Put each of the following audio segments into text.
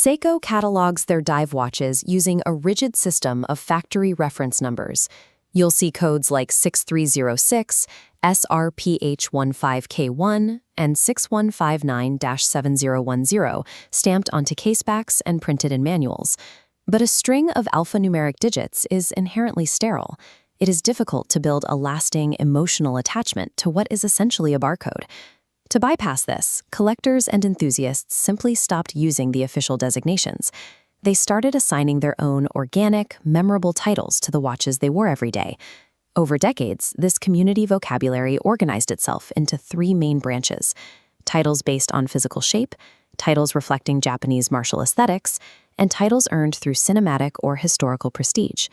Seiko catalogs their dive watches using a rigid system of factory reference numbers. You'll see codes like 6306, SRPH15K1, and 6159-7010 stamped onto casebacks and printed in manuals. But a string of alphanumeric digits is inherently sterile. It is difficult to build a lasting emotional attachment to what is essentially a barcode. To bypass this, collectors and enthusiasts simply stopped using the official designations. They started assigning their own organic, memorable titles to the watches they wore every day. Over decades, this community vocabulary organized itself into three main branches: titles based on physical shape, titles reflecting Japanese martial aesthetics, and titles earned through cinematic or historical prestige.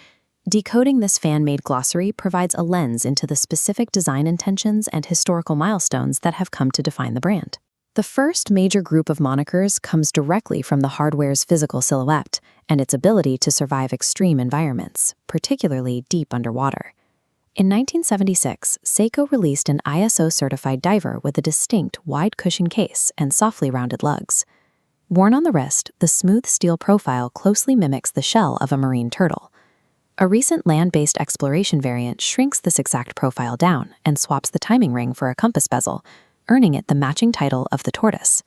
Decoding this fan-made glossary provides a lens into the specific design intentions and historical milestones that have come to define the brand. The first major group of monikers comes directly from the hardware's physical silhouette and its ability to survive extreme environments, particularly deep underwater. In 1976, Seiko released an ISO-certified diver with a distinct wide cushion case and softly rounded lugs. Worn on the wrist, the smooth steel profile closely mimics the shell of a marine turtle. A recent land-based exploration variant shrinks this exact profile down and swaps the timing ring for a compass bezel, earning it the matching title of the tortoise.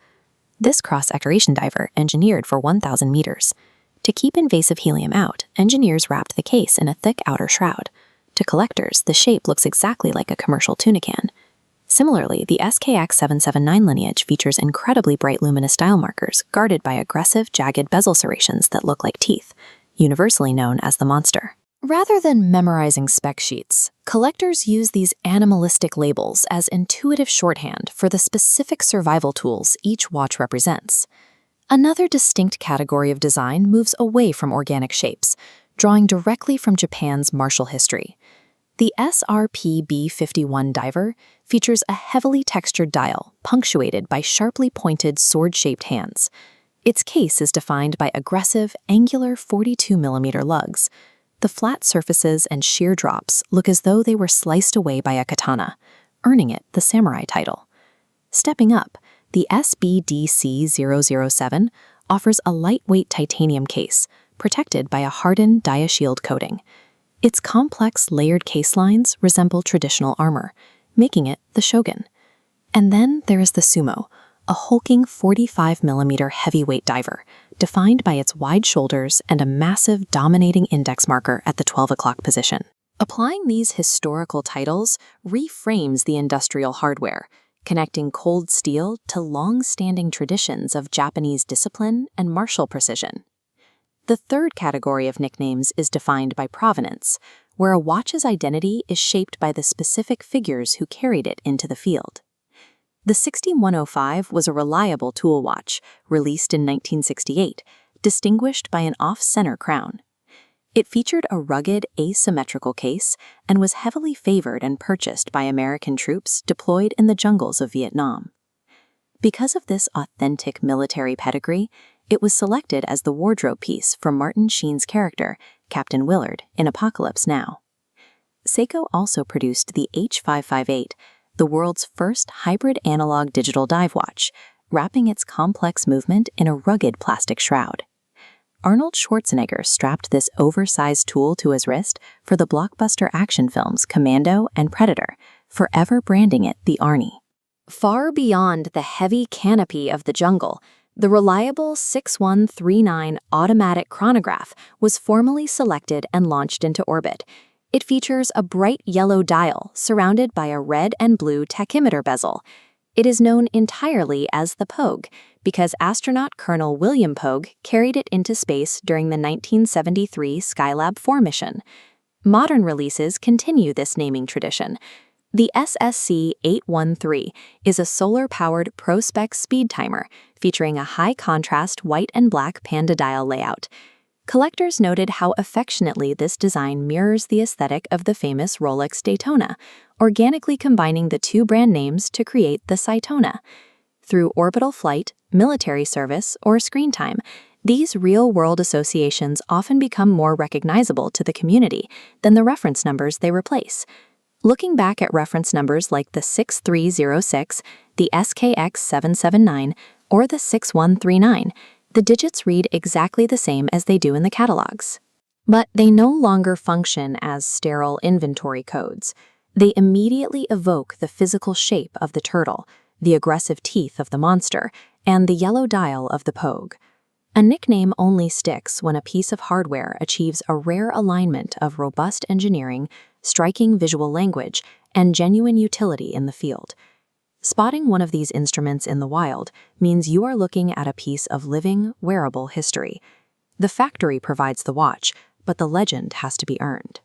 This cross-exploration diver engineered for 1,000 meters. To keep invasive helium out, engineers wrapped the case in a thick outer shroud. To collectors, the shape looks exactly like a commercial tuna can. Similarly, the SKX779 lineage features incredibly bright luminous dial markers guarded by aggressive, jagged bezel serrations that look like teeth, universally known as the monster. Rather than memorizing spec sheets, collectors use these animalistic labels as intuitive shorthand for the specific survival tools each watch represents. Another distinct category of design moves away from organic shapes, drawing directly from Japan's martial history. The SRP-B51 diver features a heavily textured dial punctuated by sharply pointed sword-shaped hands. Its case is defined by aggressive, angular 42mm lugs. The flat surfaces and sheer drops look as though they were sliced away by a katana, earning it the samurai title. Stepping up, the SBDC007 offers a lightweight titanium case, protected by a hardened diashield coating. Its complex layered case lines resemble traditional armor, making it the shogun. And then there is the Sumo, a hulking 45mm heavyweight diver, defined by its wide shoulders and a massive dominating index marker at the 12 o'clock position. Applying these historical titles reframes the industrial hardware, connecting cold steel to long-standing traditions of Japanese discipline and martial precision. The third category of nicknames is defined by provenance, where a watch's identity is shaped by the specific figures who carried it into the field. The 6105 was a reliable tool watch, released in 1968, distinguished by an off-center crown. It featured a rugged, asymmetrical case and was heavily favored and purchased by American troops deployed in the jungles of Vietnam. Because of this authentic military pedigree, it was selected as the wardrobe piece for Martin Sheen's character, Captain Willard, in Apocalypse Now. Seiko also produced the H558, the world's first hybrid analog-digital dive watch, wrapping its complex movement in a rugged plastic shroud. Arnold Schwarzenegger strapped this oversized tool to his wrist for the blockbuster action films Commando and Predator, forever branding it the Arnie. Far beyond the heavy canopy of the jungle, the reliable 6139 automatic chronograph was formally selected and launched into orbit. It features a bright yellow dial surrounded by a red and blue tachymeter bezel. It is known entirely as the Pogue because astronaut Colonel William Pogue carried it into space during the 1973 Skylab 4 mission. Modern releases continue this naming tradition. The SSC-813 is a solar-powered ProSpec speed timer featuring a high-contrast white and black panda dial layout. Collectors noted how affectionately this design mirrors the aesthetic of the famous Rolex Daytona, organically combining the two brand names to create the Cytona. Through orbital flight, military service, or screen time, these real-world associations often become more recognizable to the community than the reference numbers they replace. Looking back at reference numbers like the 6306, the SKX779, or the 6139, The digits read exactly the same as they do in the catalogs. But they no longer function as sterile inventory codes. They immediately evoke the physical shape of the turtle, the aggressive teeth of the monster, and the yellow dial of the pogue. A nickname only sticks when a piece of hardware achieves a rare alignment of robust engineering, striking visual language, and genuine utility in the field. Spotting one of these instruments in the wild means you are looking at a piece of living, wearable history. The factory provides the watch, but the legend has to be earned.